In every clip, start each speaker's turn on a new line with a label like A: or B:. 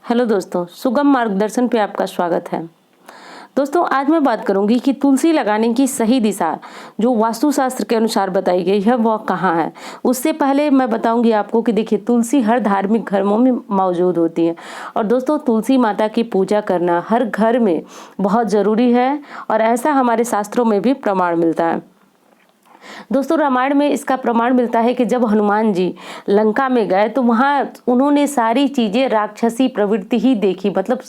A: Hello दोस्तों, सुगम मार्गदर्शन पे आपका स्वागत है। दोस्तों, आज मैं बात करूंगी कि तुलसी लगाने की सही दिशा जो वास्तुशास्त्र के अनुसार बताई गई है वह कहाँ है। उससे पहले मैं बताऊंगी आपको कि देखिए, तुलसी हर धार्मिक घरों में मौजूद होती है और दोस्तों तुलसी माता की पूजा करना हर घर में बहुत ज़रूरी है और ऐसा हमारे शास्त्रों में भी प्रमाण मिलता है। दोस्तों, रामायण में इसका प्रमाण मिलता है कि जब हनुमान जी लंका में गए तो वहाँ उन्होंने सारी चीज़ें राक्षसी प्रवृत्ति ही देखी। मतलब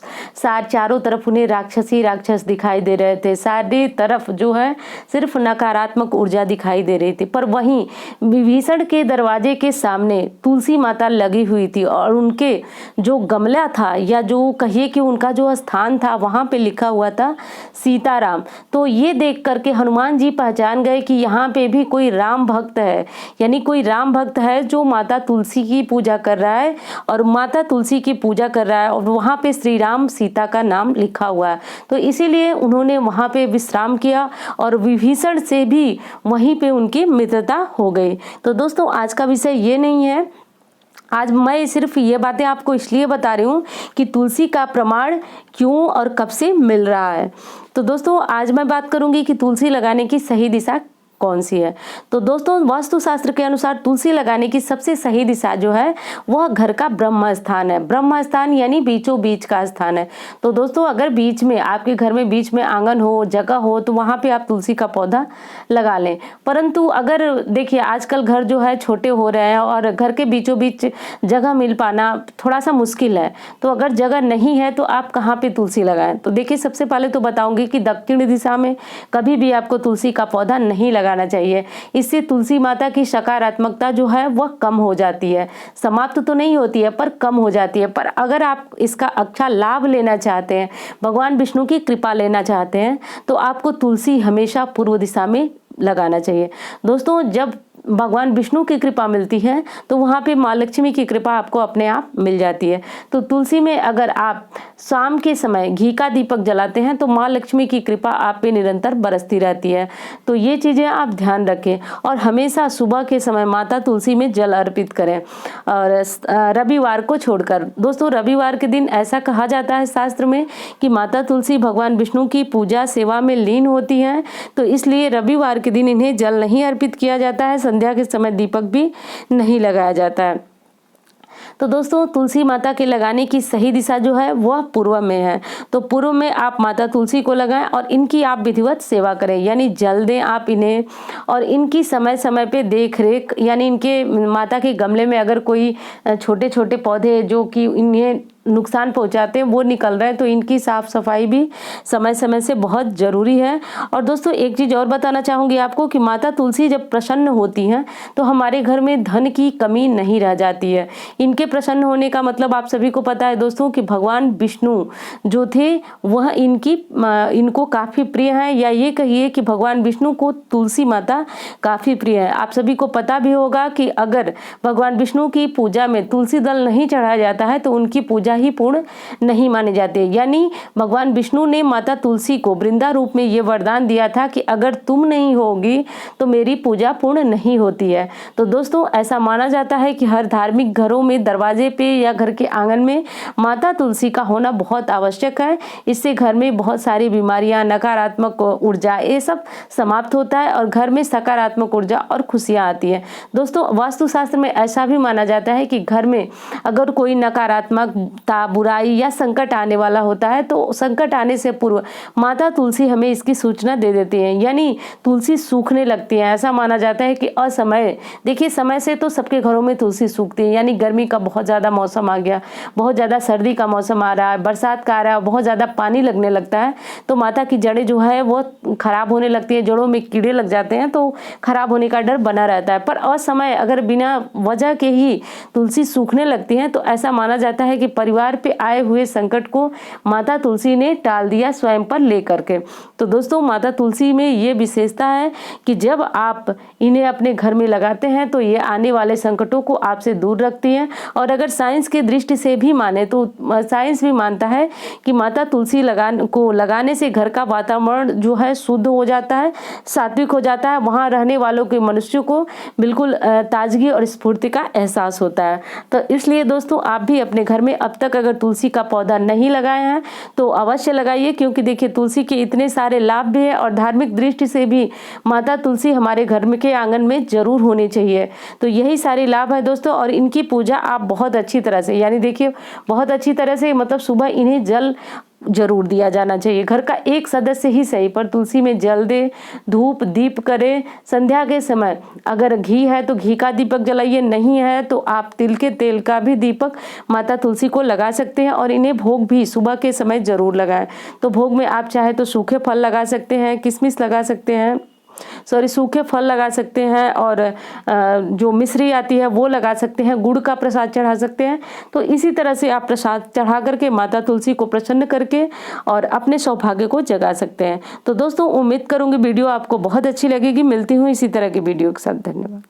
A: चारों तरफ उन्हें राक्षसी राक्षस दिखाई दे रहे थे, सारी तरफ जो है सिर्फ नकारात्मक ऊर्जा दिखाई दे रही थी। पर वहीं विभीषण के दरवाजे के सामने तुलसी माता लगी हुई थी और उनके जो गमला था या जो कहिए कि उनका जो स्थान था वहाँ पे लिखा हुआ था सीताराम। तो ये देख करके हनुमान जी पहचान गए कि यहाँ पे भी कोई राम भक्त है, यानी कोई राम भक्त है जो माता तुलसी की पूजा कर रहा है और माता तुलसी की पूजा कर रहा है और वहाँ पे श्री राम सीता का नाम लिखा हुआ है। तो इसीलिए उन्होंने वहाँ पे विश्राम किया और विभीषण से भी वहीं पे उनकी मित्रता हो गई। तो दोस्तों, आज का विषय ये नहीं है। आज मैं सिर्फ ये बातें आपको इसलिए बता रही हूँ कि तुलसी का प्रमाण क्यों और कब से मिल रहा है। तो दोस्तों, आज मैं बात करूँगी कि तुलसी लगाने की सही दिशा कौन सी है। तो दोस्तों, वास्तुशास्त्र के अनुसार तुलसी लगाने की सबसे सही दिशा जो है वह घर का ब्रह्म स्थान है। ब्रह्म स्थान यानी बीचों बीच का स्थान है। तो दोस्तों, अगर बीच में आपके घर में बीच में आंगन हो, जगह हो, तो वहाँ पे आप तुलसी का पौधा लगा लें। परंतु अगर देखिए, आजकल घर जो है छोटे हो रहे हैं और घर के बीचों बीच जगह मिल पाना थोड़ा सा मुश्किल है। तो अगर जगह नहीं है तो आप कहाँ पे तुलसी लगाएं। तो देखिए, सबसे पहले तो बताऊंगी कि दक्षिण दिशा में कभी भी आपको तुलसी का पौधा नहीं लगाना चाहिए। इससे तुलसी माता की सकारात्मकता जो है वह कम हो जाती है। समाप्त तो नहीं होती है पर कम हो जाती है। पर अगर आप इसका अच्छा लाभ लेना चाहते हैं, भगवान विष्णु की कृपा लेना चाहते हैं, तो आपको तुलसी हमेशा पूर्व दिशा में लगाना चाहिए। दोस्तों, जब भगवान विष्णु की कृपा मिलती है तो वहाँ पे माँ लक्ष्मी की कृपा आपको अपने आप मिल जाती है। तो तुलसी में अगर आप शाम के समय घी का दीपक जलाते हैं तो माँ लक्ष्मी की कृपा आप पे निरंतर बरसती रहती है। तो ये चीज़ें आप ध्यान रखें और हमेशा सुबह के समय माता तुलसी में जल अर्पित करें। और रविवार को छोड़कर दोस्तों, रविवार के दिन ऐसा कहा जाता है शास्त्र में कि माता तुलसी भगवान विष्णु की पूजा सेवा में लीन होती हैं। तो इसलिए रविवार के दिन इन्हें जल नहीं अर्पित किया जाता है, संध्या के समय दीपक भी नहीं लगाया जाता है। तो दोस्तों, तुलसी माता के लगाने की सही दिशा जो है वह पूर्व में है। तो पूर्व में आप माता तुलसी को लगाएं और इनकी आप विधिवत सेवा करें, यानी जल दें आप इन्हें और इनकी समय समय पे देख रेख, यानी इनके माता के गमले में अगर कोई छोटे छोटे पौधे जो कि इन्हें नुकसान पहुंचाते हैं वो निकल रहे हैं तो इनकी साफ सफाई भी समय समय से बहुत ज़रूरी है। और दोस्तों, एक चीज़ और बताना चाहूँगी आपको कि माता तुलसी जब प्रसन्न होती हैं तो हमारे घर में धन की कमी नहीं रह जाती है। इनके प्रसन्न होने का मतलब आप सभी को पता है दोस्तों कि भगवान विष्णु जो थे वह इनको काफ़ी प्रिय हैं, या ये कहिए कि भगवान विष्णु को तुलसी माता काफ़ी प्रिय है। आप सभी को पता भी होगा कि अगर भगवान विष्णु की पूजा में तुलसी दल नहीं चढ़ाया जाता है तो उनकी पूजा ही पूर्ण नहीं माने जाते। यानी भगवान विष्णु ने माता तुलसी को वृंदा रूप में ये वरदान दिया था कि अगर तुम नहीं होगी तो मेरी पूजा पूर्ण नहीं होती है। तो दोस्तों, ऐसा माना जाता है कि हर धार्मिक घरों में दरवाजे पे या घर के आंगन में माता तुलसी का होना बहुत आवश्यक है। इससे घर में बहुत सारी बीमारियां, नकारात्मक ऊर्जा, ये सब समाप्त होता है और घर में सकारात्मक ऊर्जा और खुशियां आती है। दोस्तों, वास्तुशास्त्र में ऐसा भी माना जाता है कि घर में अगर कोई नकारात्मक बुराई या संकट आने वाला होता है तो संकट आने से पूर्व माता तुलसी हमें इसकी सूचना दे देती है, यानी तुलसी सूखने लगती है। ऐसा माना जाता है कि असमय, देखिए समय से तो सबके घरों में तुलसी सूखती है, यानी गर्मी का बहुत ज़्यादा मौसम आ गया, बहुत ज़्यादा सर्दी का मौसम आ रहा है, बरसात का आ रहा है, बहुत ज़्यादा पानी लगने लगता है तो माता की जड़ें जो है वो खराब होने लगती है, जड़ों में कीड़े लग जाते हैं तो खराब होने का डर बना रहता है। पर असमय अगर बिना वजह के ही तुलसी सूखने लगती है तो ऐसा माना जाता है कि परिवार पे आए हुए संकट को माता तुलसी ने टाल दिया स्वयं पर लेकर के। तो दोस्तों, माता तुलसी में ये विशेषता है कि जब आप इन्हें अपने घर में लगाते हैं तो ये आने वाले संकटों को आपसे दूर रखती हैं। और अगर साइंस की दृष्टि से भी माने तो साइंस भी मानता है कि माता तुलसी लगाने से घर का वातावरण जो है शुद्ध हो जाता है, सात्विक हो जाता है, वहाँ रहने वालों के मनुष्यों को बिल्कुल ताजगी और स्फूर्ति का एहसास होता है। तो इसलिए दोस्तों, आप भी अपने घर में अब तक तक अगर तुलसी का पौधा नहीं लगाए हैं तो अवश्य लगाइए, क्योंकि देखिए तुलसी के इतने सारे लाभ भी है और धार्मिक दृष्टि से भी माता तुलसी हमारे घर में के आंगन में जरूर होनी चाहिए। तो यही सारे लाभ है दोस्तों, और इनकी पूजा आप बहुत अच्छी तरह से, यानी देखिए बहुत अच्छी तरह से, मतलब सुबह इन्हें जल जरूर दिया जाना चाहिए। घर का एक सदस्य ही सही पर तुलसी में जल दे, धूप दीप करे। संध्या के समय अगर घी है तो घी का दीपक जलाइए, नहीं है तो आप तिल के तेल का भी दीपक माता तुलसी को लगा सकते हैं। और इन्हें भोग भी सुबह के समय जरूर लगाएं। तो भोग में आप चाहे तो सूखे फल लगा सकते हैं, किशमिश लगा सकते हैं, सूखे फल लगा सकते हैं, और जो मिश्री आती है वो लगा सकते हैं, गुड़ का प्रसाद चढ़ा सकते हैं। तो इसी तरह से आप प्रसाद चढ़ा करके माता तुलसी को प्रसन्न करके और अपने सौभाग्य को जगा सकते हैं। तो दोस्तों उम्मीद करूंगी वीडियो आपको बहुत अच्छी लगेगी। मिलती हूँ इसी तरह की वीडियो के साथ। धन्यवाद।